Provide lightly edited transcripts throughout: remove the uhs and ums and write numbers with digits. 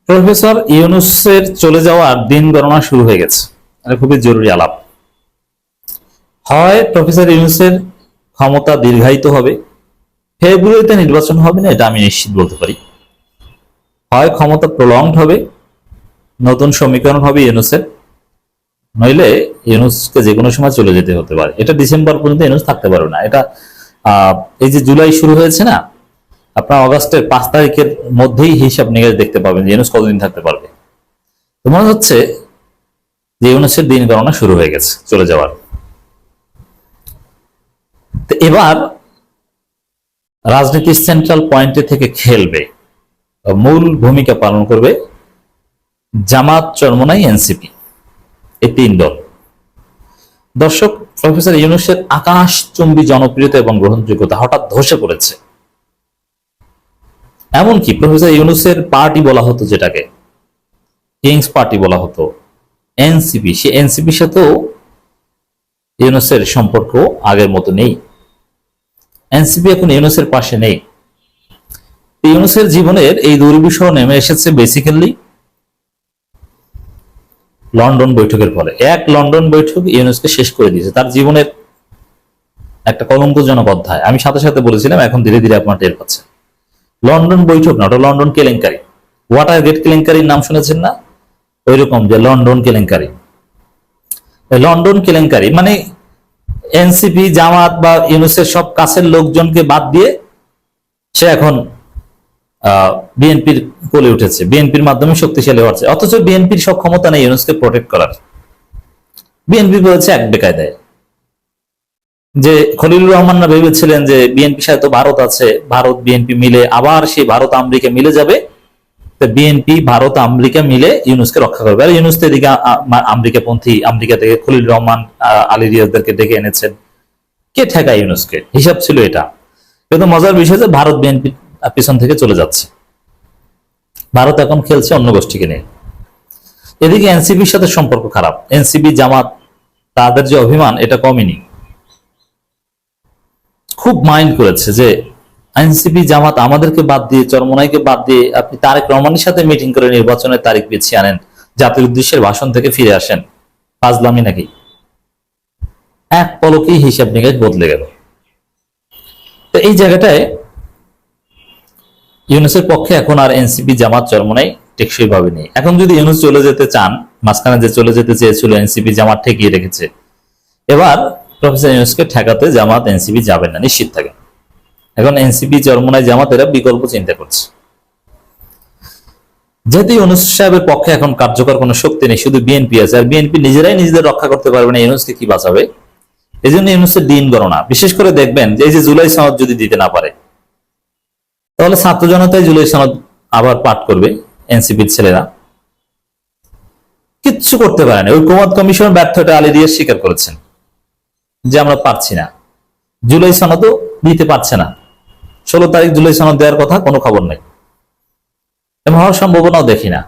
Professor ইউনূসের চলে যাওয়ার দিন গণনা শুরু হয়ে গেছে। এটা খুবই জরুরি আলাপ। হয় প্রফেসর ইউনূসের ক্ষমতা দীর্ঘায়িত হবে, ফেব্রুয়ারিতে নির্বাচন হবে না, এটা আমি নিশ্চিত বলতে পারি। হয় ক্ষমতা প্রলংড হবে, নতুন সমীকরণ হবে ইউনূসের, নইলে ইউনূসকে যে কোনো সময় চলে যেতে হতে পারে। এটা ডিসেম্বর পর্যন্ত ইউনূস থাকতে পারবে না। এটা এই যে জুলাই শুরু হয়েছে না, আপনার অগাস্টের 5 তারিখের মধ্যেই হিসাব নিকাশ দেখতে পাবেন যে ইউনূস কতদিন থাকতে পারবে। তো মনে হচ্ছে যে ইউনূসের দিন গণনা শুরু হয়ে গেছে চলে যাওয়ার। তো এবার রাজনীতির সেন্ট্রাল পয়েন্টে থেকে খেলবে, মূল ভূমিকা পালন করবে জামাত, চরমোনাই, এনসিপি, এই 3 দল। দর্শক, প্রফেসর ইউনূসের আকাশচুম্বী জনপ্রিয়তা এবং গ্রহণযোগ্যতা হঠাৎ ধসে পড়েছে। এমনকি প্রফেসর ইউনূসের পার্টি বলা হতো, যেটাকে কিংস পার্টি বলা হতো, এনসিপি, সে এনসিপির সাথেও ইউনূসের সম্পর্ক আগের মতো নেই। এনসিপি এখন ইউনূসের পাশে নেই। ইউনূসের জীবনের এই দুর্বিষহ নেমে এসেছে বেসিক্যালি লন্ডন বৈঠকের ফলে। এক লন্ডন বৈঠক ইউনূসকে শেষ করে দিয়েছে, তার জীবনের একটা কলঙ্কজনক অধ্যায়। আমি সাথে সাথে বলেছিলাম, এখন ধীরে ধীরে আপনার টের পাচ্ছেন। লন্ডন বৈঠক না, ওটা লন্ডন কেলেঙ্কারি। ওয়াটার গেট কেলেঙ্কারির নাম শুনেছেন না? ওইরকম যে লন্ডন কেলেঙ্কারি। লন্ডন কেলেঙ্কারি মানে এনসিপি, জামাত বা ইউনূসের সব কাছের লোকজনকে বাদ দিয়ে সে এখন বিএনপির কোলে উঠেছে, বিএনপির মাধ্যমে শক্তিশালী হচ্ছে। অথচ বিএনপির সব ক্ষমতা নেই ইউনূসকে প্রোটেক্ট করার। বিএনপি বলেছে এক বেকায়দায়, যে খলিলুর রহমানরা ভেবেছিলেন যে বিএনপি সাথে তো ভারত আছে, ভারত বিএনপি মিলে আবার সেই ভারত আমেরিকা মিলে যাবে, তো বিএনপি ভারত আমেরিকা মিলে ইউনূসকে রক্ষা করবে। আর ইউনূস তো এদিকে আমেরিকাপন্থী, আমেরিকা থেকে খলিলুর রহমান, আলী রিয়াজদেরকে ডেকে এনেছেন। কে ঠেকায় ইউনূসকে? হিসাব ছিল এটা। কিন্তু মজার বিষয় যে ভারত বিএনপি পিছন থেকে চলে যাচ্ছে। ভারত এখন খেলছে অন্য গোষ্ঠীকে নিয়ে। এদিকে এনসিপির সাথে সম্পর্ক খারাপ। এনসিপি, জামাত, তাদের যে অভিমান, এটা কমেনি। খুব মাইন্ড করেছে যে এনসিপি, জামাত আমাদেরকে বাদ দিয়ে, চরমোনাইকে বাদ দিয়ে আপনি তারেক রহমানের সাথে মিটিং করে নির্বাচনের তারিখ পিছিয়ে আনেন, জাতির উদ্দেশ্যের ভাষণ থেকে ফিরে আসেন। ফাজলামি নাকি? এক পলকেই হিসাব নিকাশ বদলে গেল। তো এই জায়গাটায় ইউনূসের পক্ষে এখন আর এনসিপি, জামাত, চরমোনাই টেকসই ভাবে নেই। এখন যদি ইউনূস চলে যেতে চান, মাঝখানে যে চলে যেতে চেয়েছিল এনসিপি, জামাত ঠেকিয়ে রেখেছে। এবার প্রফেসর ইউনূসকে ঠেকাতে জামাত, এনসিপি যাবেন না, নিশ্চিত থাকেন। এখন এনসিপি, চরমোনাই, জামাত এরা বিকল্প চিন্তা করছে। যেহেতু ইউনূস সাহেবের পক্ষে এখন কার্যকর কোনো শক্তি নেই, শুধু বিএনপি আছে, আর বিএনপি নিজেরাই নিজেদের রক্ষা করতে পারবে না, ইউনূসকে কি বাঁচাবে? এই জন্য ইউনূসের দিন গণনা। বিশেষ করে দেখবেন যে এই যে জুলাই সনদ যদি দিতে না পারে, তাহলে ছাত্র জনতাই জুলাই সনদ আবার পাঠ করবে। এনসিপির ছেলেরা কিচ্ছু করতে পারে না। ঐকমত্য কমিশন ব্যর্থতা আলী রিয়াজ স্বীকার করেছেন যে আমরা পারছি না, জুলাই সনদও দিতে পারছে না। 16 তারিখ জুলাই সনদ দেওয়ার কথা, কোনো খবর নেই, এবং হওয়ার সম্ভাবনাও দেখি না।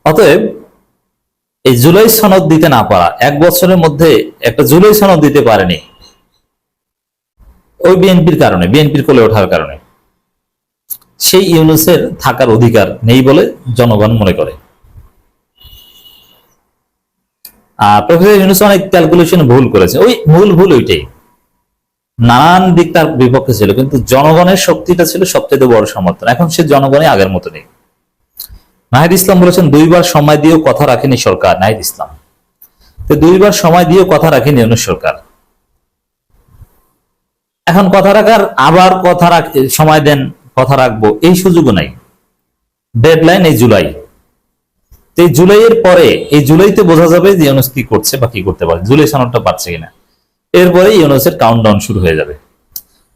অতএব এই জুলাই সনদ দিতে না পারা, 1 বছরের মধ্যে একটা জুলাই সনদ দিতে পারেনি, ওই বিএনপির কারণে, বিএনপির কোলে ওঠার কারণে। সেই ইউনূসের থাকার অধিকার নেই বলে জনগণ মনে করে। প্রফেসর ইউনূস অনেক ক্যালকুলেশন ভুল করেছে। ওই ভুল ওইটাই, নানান দিক তার বিপক্ষে ছিল, কিন্তু জনগণের শক্তিটা ছিল সবচেয়ে বড় সমর্থন। এখন সে জনগণই আগের মতো নেই। নাহিদ ইসলাম বলেছেন 2 বার সময় দিয়েও কথা রাখেনি সরকার। নাহিদ ইসলাম তো 2 বার সময় দিয়েও কথা রাখেনি ইউনূস সরকার। এখন কথা রাখার, আবার কথা সময় দেন, কথা রাখবো, এই সুযোগও নাই। ডেডলাইন এই জুলাই। এই জুলাইয়ের পরে, এই জুলাইতে বোঝা যাবে যে ইউনূস কি করছে বা কি করতে পারে, জুলাই সনদটা পাচ্ছে কিনা। এরপরে ইউনূসের কাউন্টডাউন শুরু হয়ে যাবে।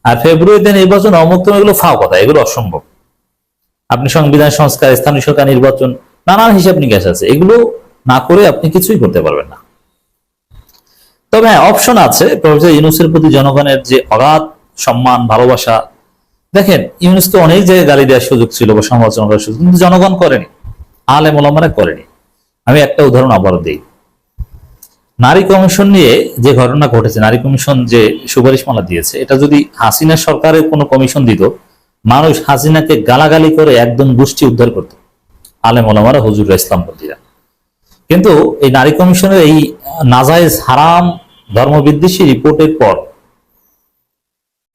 আর ফেব্রুয়ারিতে নির্বাচন, অমুক্ত, এগুলো ফাও কথা, এগুলো অসম্ভব। আপনি সংবিধান সংস্কার, স্থানীয় সরকার নির্বাচন, নানান হিসাব নিকাশ আছে, এগুলো না করে আপনি কিছুই করতে পারবেন না। তবে হ্যাঁ, অপশন আছে। প্রফেসর ইউনূসের প্রতি জনগণের যে অগাধ সম্মান, ভালোবাসা। দেখেন, ইউনূসকে অনেক জায়গায় গালি দেওয়ার সুযোগ ছিল বা সমালোচনা করার সুযোগ, কিন্তু জনগণ করেনি, আলেম ওলামারা করেনি। আমি একটা উদাহরণ আবারও দিই। নারী কমিশন নিয়ে যে ঘটনা ঘটেছে, নারী কমিশন যে সুপারিশমালা দিয়েছে, এটা যদি হাসিনা সরকারের কোনো কমিশন দিত, মানুষ হাসিনাকে গালাগালি করে একদম গোষ্ঠী উদ্ধার করত। আলেম ওলামারা, হুজুররা, ইসলামপন্থীরা। কিন্তু এই নারী কমিশনের এই নাজায়েজ হারাম ধর্মবিদ্বেষী রিপোর্টের পর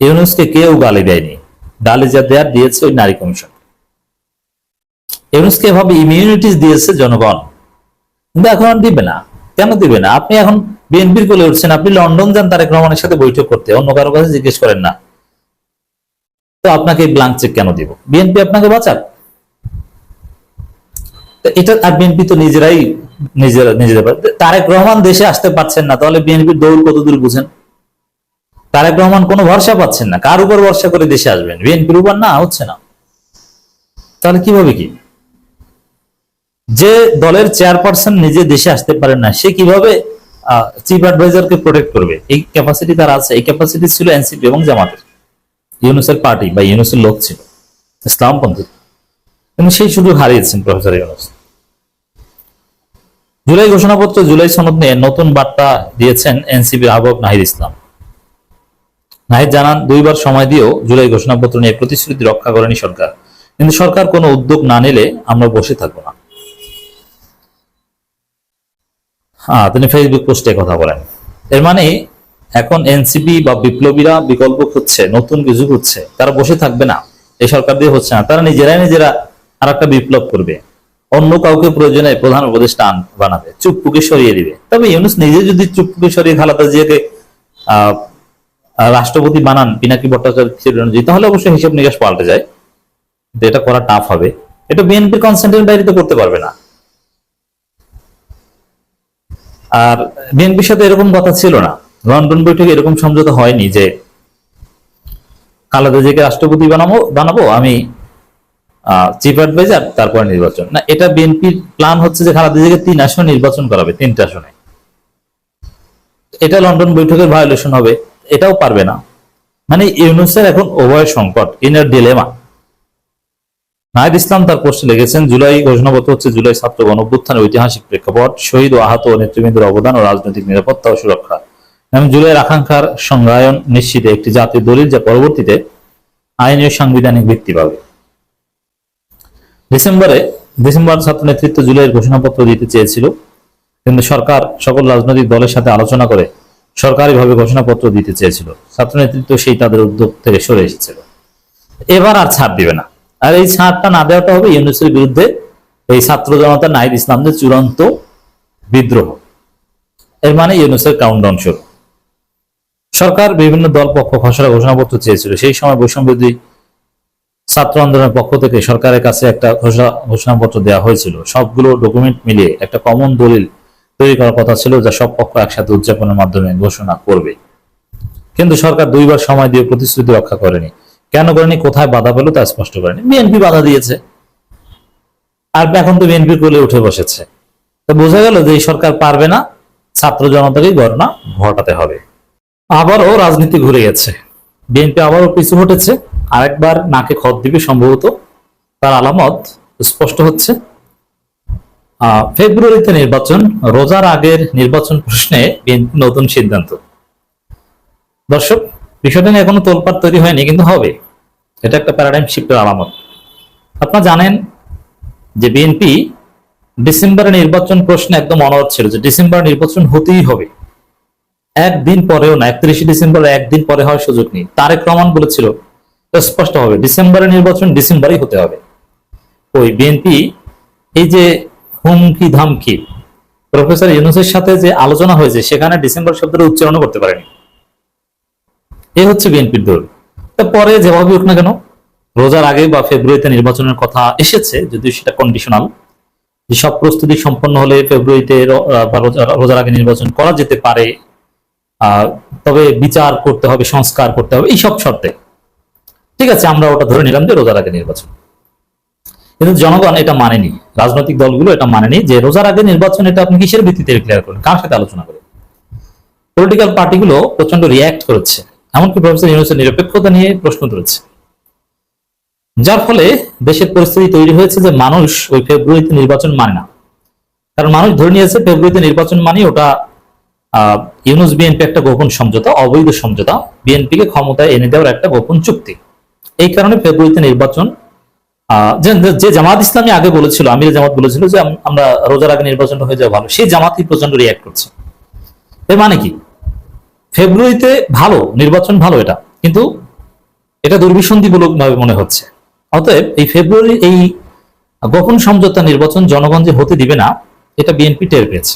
ইউনূসকে কেউ গালি দেয়নি। গালি যা দেয়ার দিয়েছে ওই নারী কমিশন। ইউনূসকে এভাবে ইমিউনিটিস দিয়েছে জনগণ, কিন্তু এখন আর দিবে না। কেন দিবে না? আপনি এখন বিএনপির কোলে উঠছেন, আপনি লন্ডন যান তারেক রহমানের সাথে বৈঠক করতে, অন্য কারো কাছে জিজ্ঞেস করেন না, তো আপনাকে ব্ল্যাঙ্ক চেক কেন দিব? বিএনপি আপনাকে বাঁচাক? এটা আর বিএনপি তো নিজেদের তারেক রহমান দেশে আসতে পারছেন না, তাহলে বিএনপির দৌড় কতদূর বুঝেন? তারেক রহমান কোনো ভরসা পাচ্ছেন না, কার উপর ভরসা করে দেশে আসবেন? বিএনপির উপর না, হচ্ছে না। তাহলে কিভাবে কি? যে দলের চেয়ারপারসন নিজে দেশে আসতে পারেন না, সে কিভাবে চিফ অ্যাডভাইজারকে প্রোটেক্ট করবে? এই ক্যাপাসিটি তার আছে? এই ক্যাপাসিটি ছিল এনসিপি এবং জামাতের, ইউনূসের পার্টি বা ইউনূসের লোক ছিল, ইসলামপন্থী। কিন্তু সেই সুযোগ হারিয়েছেন প্রফেসর ইউনূস। জুলাই ঘোষণাপত্র, জুলাই সনদ নিয়ে নতুন বার্তা দিয়েছেন এনসিপির আহ্বায়ক নাহিদ ইসলাম। নাহিদ জানান, 2 বার সময় দিয়েও জুলাই ঘোষণাপত্র নিয়ে প্রতিশ্রুতি রক্ষা করেনি সরকার, কিন্তু সরকার কোনো উদ্যোগ না নিলে আমরা বসে থাকবো না। তিনি ফেসবুক পোস্টে কথা বলেন। এর মানে এখন এনসিপি বা বিপ্লবীরা বিকল্প খুঁজছে, নতুন কিছু খুঁজছে। তারা বসে থাকবে না, এই সরকার দিয়ে হচ্ছে না, তারা নিজেরা আর একটা বিপ্লব করবে, অন্য কাউকে প্রয়োজনে প্রধান উপদেষ্টা বানাবে, চুপ্পুকে সরিয়ে দিবে। তবে ইউনূস নিজে যদি চুপ্পুকে সরিয়ে খালেদা জিয়াকে রাষ্ট্রপতি বানান, পিনাকি ভট্টাচার্য, তাহলে অবশ্যই হিসাব নিকাশ পাল্টে যায়। কিন্তু এটা করা টাফ হবে। এটা বিএনপির কনসেন্টের বাইরে তো করতে পারবে না। আর বিএনপির সাথে এরকম কথা ছিল না, লন্ডন বৈঠকে এরকম সমঝোতা হয়নি যে খালেদা জিয়াকে রাষ্ট্রপতি বানাবো আমি, চিফ অ্যাডভাইজার, তারপরে নির্বাচন না। এটা বিএনপির প্ল্যান হচ্ছে যে খালেদা জিয়াকে 3 আসনে নির্বাচন করাবে, 3টে আসনে। এটা লন্ডন বৈঠকের ভায়োলেশন হবে, এটাও পারবে না। মানে ইউনূসের এখন উভয় সংকট, ইনার ডিলেমা। নাহিদ ইসলাম তার পোস্টে লিখেছেন, জুলাই ঘোষণাপত্র হচ্ছে জুলাই ছাত্র গণঅভ্যুত্থানের ঐতিহাসিক প্রেক্ষাপট, শহীদ ও আহত ও নেতৃবৃন্দের অবদান ও রাজনৈতিক নিরাপত্তা ও সুরক্ষা এবং জুলাইয়ের আকাঙ্ক্ষার সংজ্ঞায়ন নিশ্চিতে একটি জাতীয় দলিল, যা পরবর্তীতে আইনি ও সাংবিধানিক ভিত্তি পাবে। ডিসেম্বর ছাত্র নেতৃত্ব জুলাইয়ের ঘোষণাপত্র দিতে চেয়েছিল, কিন্তু সরকার সকল রাজনৈতিক দলের সাথে আলোচনা করে সরকারিভাবে ঘোষণাপত্র দিতে চেয়েছিল। ছাত্র নেতৃত্ব সেই তাদের উদ্যোগ থেকে সরে এসেছিল। এবার আর ছাড় দিবে না। আর এই ছাড়টা না দেওয়াটা হবে ইউনূসের বিরুদ্ধে এই ছাত্র জনতা, নাহিদ ইসলামদের চূড়ান্ত বিদ্রোহ। এর মানে ইউনূসের কাউন্টডাউন শুরু। সরকার বিভিন্ন দল পক্ষ খসড়া ঘোষণাপত্র চেয়েছিল। সেই সময় বৈষম্যবিরোধী ছাত্র আন্দোলনের পক্ষ থেকে সরকারের কাছে একটা ঘোষণাপত্র দেওয়া হয়েছিল। সবগুলো ডকুমেন্ট মিলিয়ে একটা কমন দলিল তৈরি করার কথা ছিল, যা সব পক্ষ একসাথে উদযাপনের মাধ্যমে ঘোষণা করবে। কিন্তু সরকার 2 বার সময় দিয়ে প্রতিশ্রুতি রক্ষা করেনি। কেন করেনি, কোথায় বাধা পেল তা স্পষ্ট করেনি। বিএনপি বাধা দিয়েছে, আর এখন তো বিএনপি কোলে উঠে বসেছে। তো বোঝা গেল যে এই সরকার পারবে না, ছাত্র জনতাকে ঘটনা ঘটাতে হবে। আবারও রাজনীতি ঘুরে গেছে, বিএনপি আবারও পিছু হটেছে, আরেকবার নাকে খত দিবে সম্ভবত। তার আলামত স্পষ্ট হচ্ছে। ফেব্রুয়ারিতে নির্বাচন, রোজার আগের নির্বাচন প্রশ্নে বিএনপি নতুন সিদ্ধান্ত। দর্শক, বিষয়টা নিয়ে এখনো তোলপাড় তৈরি হয়নি, কিন্তু হবে। এটা একটা প্যারাডাইম শিফটের আলামত। আপনারা জানেন যে বিএনপি ডিসেম্বরে নির্বাচন প্রশ্নে একদম অনড় ছিল যে ডিসেম্বর নির্বাচন হতেই হবে, একদিন পরেও না, 31শে ডিসেম্বর একদিন পরে হওয়ার সুযোগ নেই। তারেক রহমান বলেছিল স্পষ্ট হবে ডিসেম্বরের নির্বাচন ডিসেম্বরেই হতে হবে। ওই বিএনপি এই যে হুমকি ধামকি প্রফেসর ইউনূসের সাথে যে আলোচনা হয়েছে, সেখানে ডিসেম্বর শব্দটা উচ্চারণ করতে পারেনি। এই হচ্ছে বিএনপির দৌড়। পরে যেভাবে হোক না কেন, রোজার আগে বা ফেব্রুয়ারিতে নির্বাচনের কথা এসেছে, যদিও সেটা কন্ডিশনাল, যে সব প্রস্তুতি সম্পন্ন হলে ফেব্রুয়ারিতে বা রোজার আগে নির্বাচন করা যেতে পারে, তবে বিচার করতে হবে, সংস্কার করতে হবে, এই সব শর্তে। ঠিক আছে, আমরা ওটা ধরে নিলাম যে রোজার আগে নির্বাচন। কিন্তু জনগণ এটা মানেনি, রাজনৈতিক দলগুলো এটা মানেনি যে রোজার আগে নির্বাচন, এটা আপনি কিসের ভিত্তিতে ডিক্লেয়ার করেন, কার সাথে আলোচনা করে। পলিটিক্যাল পার্টিগুলো প্রচন্ড রিয়্যাক্ট করেছে, এমনকি প্রফেসর ইউনূসের নিরপেক্ষতা নিয়ে প্রশ্ন তুলেছে, যার ফলে দেশের পরিস্থিতি তৈরি হয়েছে যে মানুষ ওই ফেব্রুয়ারিতে নির্বাচন মানে না। কারণ মানুষ ধরে নিয়েছে ফেব্রুয়ারিতে নির্বাচন মানে ওটা ইউনূস বিএনপি একটা গোপন সমঝোতা, অবৈধ সমঝোতা, বিএনপিকে ক্ষমতায় এনে দেওয়ার একটা গোপন চুক্তি। এই কারণে ফেব্রুয়ারিতে নির্বাচন যে যে জামাত ইসলামী আগে বলেছিল, আমির জামাত বলেছিল যে আমরা রোজার আগে নির্বাচন হয়ে যাওয়া ভালো, সেই জামাতই প্রচন্ড রিয়াক্ট করছে। এর মানে কি, ফেব্রুয়ারিতে ভালো নির্বাচন, ভালো এটা, কিন্তু এটা দুর্বিসন্ধিমূলক ভাবে মনে হচ্ছে। অতএব এই ফেব্রুয়ারি এই গোপন সমঝোতা নির্বাচন জনগণ যে হতে দিবে না, এটা বিএনপি টের পেয়েছে।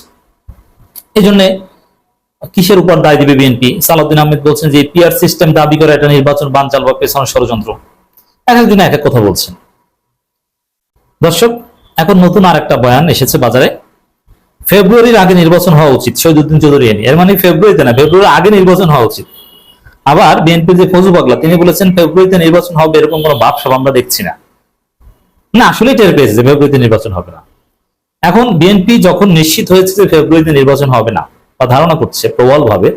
এই জন্য কিসের উপর দায় দিবে বিএনপি? সালাউদ্দিন আহমেদ বলছেন যে পিআর সিস্টেম দাবি করে একটা নির্বাচন বানচাল বা পেছনের ষড়যন্ত্র। এক একজন এক এক কথা বলছেন। দর্শক, এখন নতুন আর একটা বয়ান এসেছে বাজারে, ফেব্রুয়ারির আগে নির্বাচন হওয়া উচিত, শহীদুদ্দিন চৌধুরী। এর মানে ফেব্রুয়ারিতে না, ফেব্রুয়ারির আগে নির্বাচন হওয়া উচিত। আবার বিএনপির যে ফজু পাগলা, তিনি বলেছেন ফেব্রুয়ারিতে নির্বাচন হবে, এরকম কোনো ভাবসাব আমরা দেখছি না। না, আসলে টের পেয়েছে যে ফেব্রুয়ারিতে নির্বাচন হবে না। এখন বিএনপি যখন নিশ্চিত হয়েছে যে ফেব্রুয়ারিতে নির্বাচন হবে না, বা ধারণা করছে প্রবল ভাবে,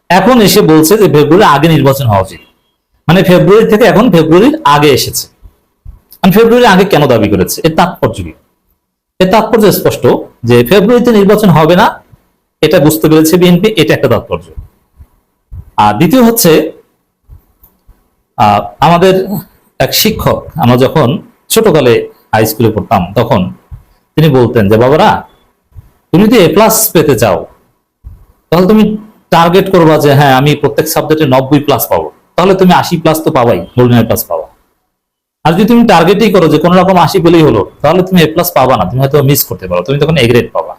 এখন এসে বলছে যে ফেব্রুয়ারি আগে নির্বাচন হওয়া উচিত। মানে ফেব্রুয়ারি থেকে এখন ফেব্রুয়ারির আগে এসেছে। ফেব্রুয়ারি আগে কেন দাবি করেছে, এর তাৎপর্য কি? এর তাৎপর্য স্পষ্ট, যে ফেব্রুয়ারিতে নির্বাচন হবে না এটা বুঝতে পেরেছে বিএনপি, এটা একটা তাৎপর্য। আর দ্বিতীয় হচ্ছে, আমাদের এক শিক্ষক, আমরা যখন ছোটকালে হাই স্কুলে পড়তাম, তখন তিনি বলতেন যে বাবারা, তুমি যদি এ প্লাস পেতে চাও, তাহলে তুমি টার্গেট করবা যে হ্যাঁ আমি প্রত্যেক সাবজেক্টে 90+ পাবো, তাহলে তুমি 80+ তো পাবাই, গোল্ডেন এ প্লাস পাবা। আর যদি তুমি টার্গেটই করো যে কোনো রকম 80 পেলেই হলো, তাহলে তুমি এ প্লাস পাবা না, তুমি হয়তো মিস করতে পারো, তুমি তখন এ গ্রেড পাবা।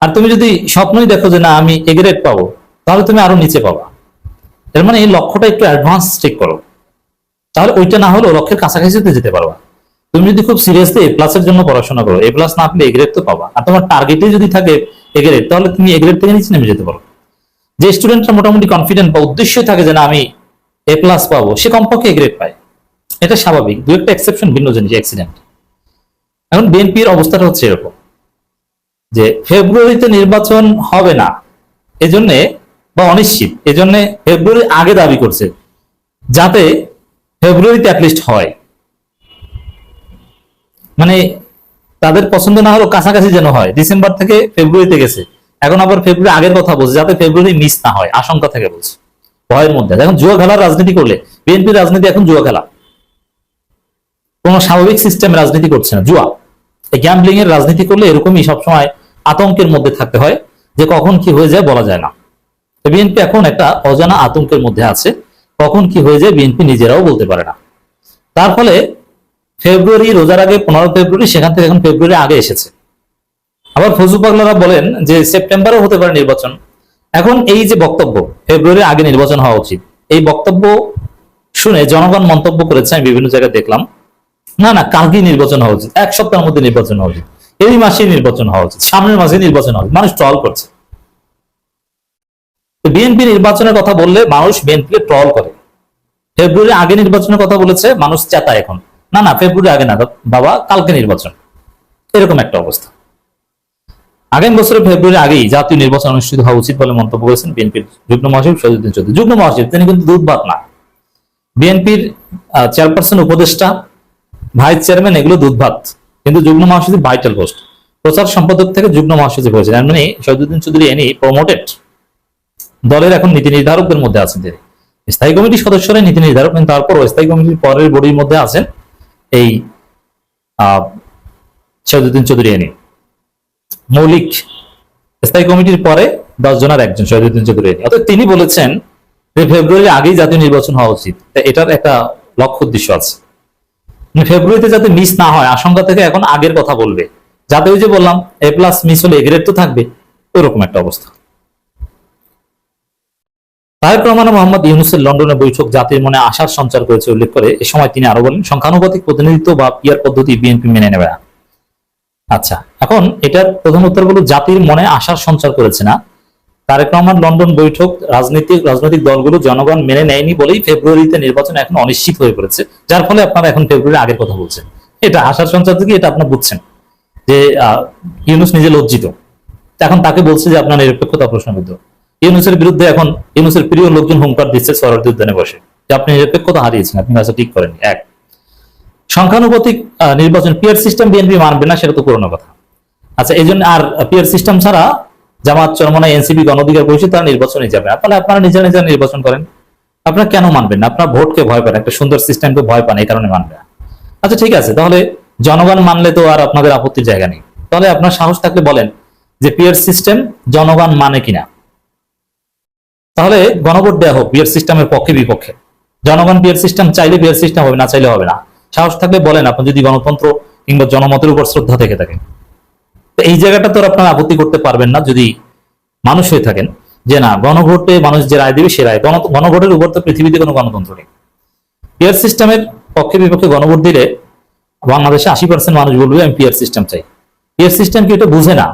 আর তুমি যদি স্বপ্নই দেখো যে না আমি এ গ্রেড পাবো, তাহলে তুমি আরো নিচে পাবা। এর মানে এই লক্ষ্যটা একটু অ্যাডভান্স ঠিক করো, তাহলে ওইটা না হলেও লক্ষ্যের কাছাকাছিতে যেতে পারবা। তুমি যদি খুব সিরিয়াসলি এ প্লাসের জন্য পড়াশোনা করো, এ প্লাস না পেলে এ গ্রেড তো পাবা, আর তোমার টার্গেটে যদি থাকে এ গ্রেড, তাহলে তুমি এ গ্রেড থেকে নিচে নেমে যেতে পারো। যে স্টুডেন্টরা মোটামুটি কনফিডেন্ট বা উদ্দেশ্যই থাকে যে না আমি এ প্লাস পাবো, সে কমপক্ষে এ গ্রেড পায়, এটা স্বাভাবিক। দু একটা এক্সেপশন ভিন্ন জিনিস, অ্যাক্সিডেন্ট। এখন বিএনপির অবস্থাটা হচ্ছে এরকম যে ফেব্রুয়ারিতে নির্বাচন হবে না এজন্য, বা অনিশ্চিত এজন্য ফেব্রুয়ারি আগে দাবি করছে, যাতে ফেব্রুয়ারিতে অ্যাটলিস্ট হয়। মানে তাদের পছন্দ না হলেও কাছাকাছি যেন হয়। ডিসেম্বর থেকে ফেব্রুয়ারিতে গেছে, এখন আবার ফেব্রুয়ারি আগের কথা বলছে, যাতে ফেব্রুয়ারি মিস না হয়, আশঙ্কা থেকে বলছে, ভয়ের মধ্যে। এখন জুয়া খেলার রাজনীতি করলে, বিএনপির রাজনীতি এখন জুয়া খেলা, কোন স্বাভাবিক সিস্টেম রাজনীতি করছে না, জুয়া। এই গ্যাম্বলিং এর রাজনীতি করলে এরকমই সবসময় আতঙ্কের মধ্যে থাকতে হয়, যে কখন কি হয়ে যায় বলা যায় না। বিএনপি এখন একটা অজানা আতঙ্কের মধ্যে আছে, কখন কি হয়ে যায় বিএনপি নিজেরাও বলতে পারে না। তার ফলে ফেব্রুয়ারি, রোজার আগে 15 ফেব্রুয়ারি, সেখান থেকে এখন ফেব্রুয়ারি আগে এসেছে। আবার ফজু পাগলারা বলেন যে সেপ্টেম্বরেও হতে পারে নির্বাচন। এখন এই যে বক্তব্য ফেব্রুয়ারি আগে নির্বাচন হওয়া উচিত, এই বক্তব্য শুনে জনগণ মন্তব্য করেছে, আমি বিভিন্ন জায়গায় দেখলাম, না না কালকেই নির্বাচন হওয়া উচিত, এক সপ্তাহের মধ্যে নির্বাচন হওয়া উচিত, এই মাসেই নির্বাচন হওয়া উচিত, সামনের মাসে নির্বাচন হওয়া উচিত। মানুষ ট্রল করছে। বিএনপি নির্বাচনের কথা বললে মানুষ বিএনপিকে ট্রল করে। ফেব্রুয়ারি আগে নির্বাচনের কথা বলেছে, মানুষ চেতায় এখন, না না ফেব্রুয়ারি আগে না বাবা, কালকে নির্বাচন। এরকম একটা অবস্থা। আগামী বছরের ফেব্রুয়ারি আগেই জাতীয় নির্বাচন অনুষ্ঠিত হওয়া উচিত বলে মন্তব্য করেছেন বিএনপির যুগ্ম মহাসচিব শহীদুদ্দিন চৌধুরী। যুগ্ম মহাসচিব, তিনি কিন্তু দুধ ভাত না। বিএনপির চেয়ারপারসন, উপদেষ্টা, ভাইস চেয়ারম্যান, এগুলো দুধ ভাত, কিন্তু যুগ্ম মহাসচিব ভাইটাল পোস্ট। প্রচার সম্পাদক থেকে যুগ্ম মহাসচিব হয়েছেন, মানে শহীদুদ্দিন চৌধুরী এনি প্রমোটেড। দলের এখন নীতি নির্ধারকদের মধ্যে আছেন তিনি। স্থায়ী কমিটির সদস্যরা নীতি নির্ধারক, কিন্তু তারপর স্থায়ী কমিটির পরের বডির মধ্যে আছেন এই শহীদুদ্দিন চৌধুরী এনি। মৌলিক স্থায়ী কমিটির পরে 10 জনের একজন শহীদুদ্দিন চৌধুরী এনি। অর্থাৎ তিনি বলেছেন যে ফেব্রুয়ারি আগেই জাতীয় নির্বাচন হওয়া উচিত। এটার একটা লক্ষ্য উদ্দেশ্য আছে, ফেব্রুয়ারিতে যাতে মিস না হয় আশঙ্কা থেকে এখন আগের কথা বলবে, যাতে ওই যে বললাম এ প্লাস মিস হলে এ গ্রেড তো থাকবে, ওইরকম একটা অবস্থা। তারেক রহমান ও মোহাম্মদ ইউনূসের লন্ডনে বৈঠক জাতির মনে আশার সঞ্চার করেছে উল্লেখ করে এ সময় তিনি আরো বলেন, সংখ্যানুপাতিক প্রতিনিধিত্ব বা পিয়ার পদ্ধতি বিএনপি মেনে নেবে না। আচ্ছা, এখন এটার প্রথম উত্তর হলো জাতির মনে আশার সঞ্চার করেছে না। তারেক রহমান লন্ডন বৈঠক রাজনৈতিক দলগুলো জনগণ মেনে নেয়নি বলেই ফেব্রুয়ারিতে নির্বাচন এখন অনিশ্চিত হয়ে পড়েছে, যার ফলে আপনারা এখন ফেব্রুয়ারি আগের কথা বলছেন। এটা আশার সঞ্চার থেকে, এটা আপনারা বুঝছেন যে ইউনূস নিজে লজ্জিত, এখন তাকে বলছে যে আপনার নিরপেক্ষতা প্রশ্নবিদ্ধ। ইউনূসের বিরুদ্ধে এখন ইউনূসের প্রিয় লোকজন হুঙ্কার দিচ্ছে সরোয়ার্দী উদ্যানে বসে, যে আপনি নিরপেক্ষতা হারিয়েছেন, আপনি কাজটা ঠিক করেননি। এক, সংখ্যানুপাতিক নির্বাচন পিয়ার সিস্টেম বিএনপি মানবে না, সেটা তো পুরোনো কথা। আচ্ছা, এই জন্য আর পিয়ার সিস্টেম ছাড়া জামাত, চরমনাই, এনসিপি, গণ অধিকার পরিষদ তারা নির্বাচনে যাবে না। তাহলে আপনারা নিজেরা নিজেরা নির্বাচন করেন। আপনারা কেন মানবেন না? আপনারা ভোটকে ভয় পান, একটা সুন্দর সিস্টেমকে ভয় পান, এই কারণে মানবে না। আচ্ছা ঠিক আছে, তাহলে জনগণ মানলে তো আর আপনাদের আপত্তির জায়গা নেই। তাহলে আপনার সাহস থাকলে বলেন যে পিয়ার সিস্টেম জনগণ মানে কিনা। তাহলে গণভোট দেওয়া হোক পিয়ার সিস্টেমের পক্ষে বিপক্ষে। জনগণ পিয়ার সিস্টেম চাইলে পিয়ার সিস্টেম হবে, না চাইলে হবে না। সাহস থাকলে বলেন, আপনি যদি গণতন্ত্র কিংবা জনমতের উপর শ্রদ্ধা থেকে থাকে। তো এই জায়গাটা তো আপনারা আপত্তি করতে পারবেন না যদি মানুষ হয়ে থাকেন, যে না গণভোটে মানুষ যে রায় দেবে সে রায়। গণভোটের উপর তো পৃথিবীতে কোনো গণতন্ত্র নেই। পিয়ার সিস্টেমের পক্ষে বিপক্ষে গণভোট দিলে বাংলাদেশে 80% মানুষ বলবে আমি পিয়ার সিস্টেম চাই। পিয়ার সিস্টেম কি এটা বুঝে না,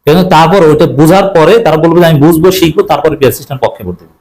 কিন্তু তারপর ওইটা বোঝার পরে তারা বলবে আমি বুঝবো শিখবো, তারপরে পিয়ার সিস্টেম পক্ষে ভোট দেবে।